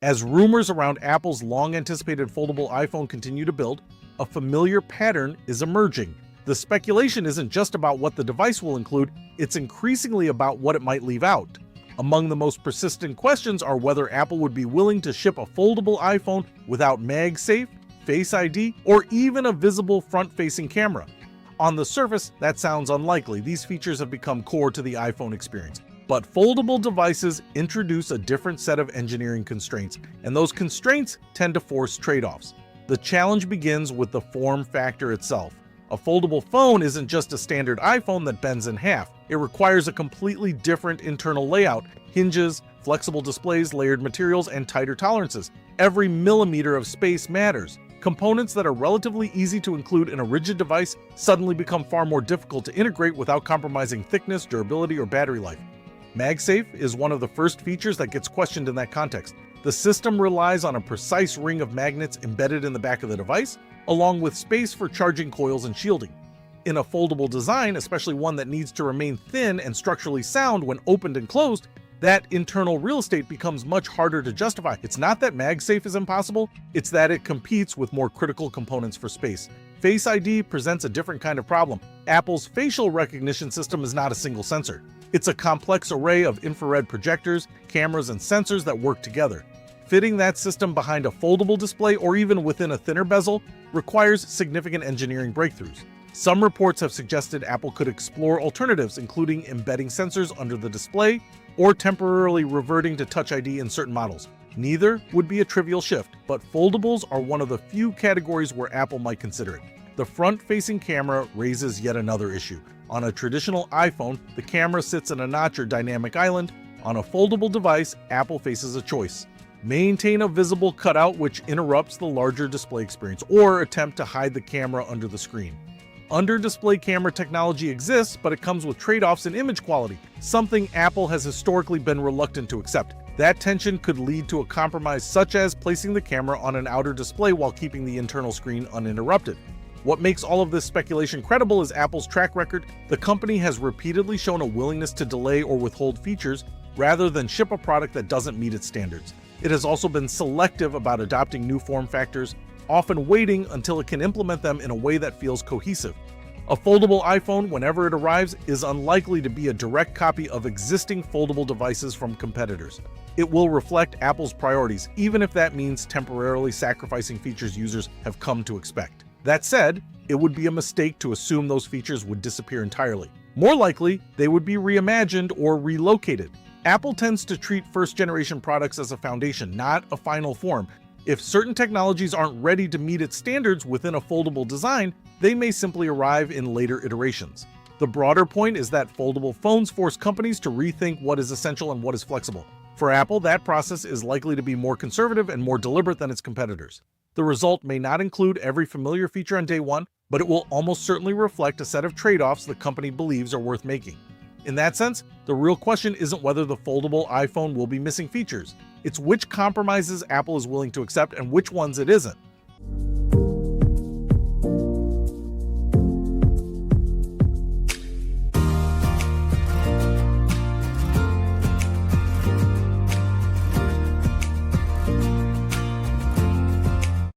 As rumors around Apple's long-anticipated foldable iPhone continue to build, a familiar pattern is emerging. The speculation isn't just about what the device will include, it's increasingly about what it might leave out. Among the most persistent questions are whether Apple would be willing to ship a foldable iPhone without Magsafe, Face ID, or even a visible front-facing camera. On the surface, that sounds unlikely. These features have become core to the iPhone experience. But foldable devices introduce a different set of engineering constraints, and those constraints tend to force trade-offs. The challenge begins with the form factor itself. A foldable phone isn't just a standard iPhone that bends in half. It requires a completely different internal layout, hinges, flexible displays, layered materials, and tighter tolerances. Every millimeter of space matters. Components that are relatively easy to include in a rigid device suddenly become far more difficult to integrate without compromising thickness, durability, or battery life. Magsafe is one of the first features that gets questioned in that context. The system relies on a precise ring of magnets embedded in the back of the device, along with space for charging coils and shielding. In a foldable design, especially one that needs to remain thin and structurally sound when opened and closed, that internal real estate becomes much harder to justify. It's not that Magsafe is impossible, it's that it competes with more critical components for space. Face ID presents a different kind of problem. Apple's facial recognition system is not a single sensor. It's a complex array of infrared projectors, cameras, and sensors that work together. Fitting that system behind a foldable display or even within a thinner bezel requires significant engineering breakthroughs. Some reports have suggested Apple could explore alternatives, including embedding sensors under the display or temporarily reverting to Touch ID in certain models. Neither would be a trivial shift, but foldables are one of the few categories where Apple might consider it. The front-facing camera raises yet another issue. On a traditional iPhone, the camera sits in a notch or dynamic island. On a foldable device, Apple faces a choice. Maintain a visible cutout which interrupts the larger display experience, or attempt to hide the camera under the screen. Under-display camera technology exists, but it comes with trade-offs in image quality, something Apple has historically been reluctant to accept. That tension could lead to a compromise such as placing the camera on an outer display while keeping the internal screen uninterrupted. What makes all of this speculation credible is Apple's track record. The company has repeatedly shown a willingness to delay or withhold features rather than ship a product that doesn't meet its standards. It has also been selective about adopting new form factors, often waiting until it can implement them in a way that feels cohesive. A foldable iPhone, whenever it arrives, is unlikely to be a direct copy of existing foldable devices from competitors. It will reflect Apple's priorities, even if that means temporarily sacrificing features users have come to expect. That said, it would be a mistake to assume those features would disappear entirely. More likely, they would be reimagined or relocated. Apple tends to treat first-generation products as a foundation, not a final form. If certain technologies aren't ready to meet its standards within a foldable design, they may simply arrive in later iterations. The broader point is that foldable phones force companies to rethink what is essential and what is flexible. For Apple, that process is likely to be more conservative and more deliberate than its competitors. The result may not include every familiar feature on day one, but it will almost certainly reflect a set of trade-offs the company believes are worth making. In that sense, the real question isn't whether the foldable iPhone will be missing features. It's which compromises Apple is willing to accept and which ones it isn't.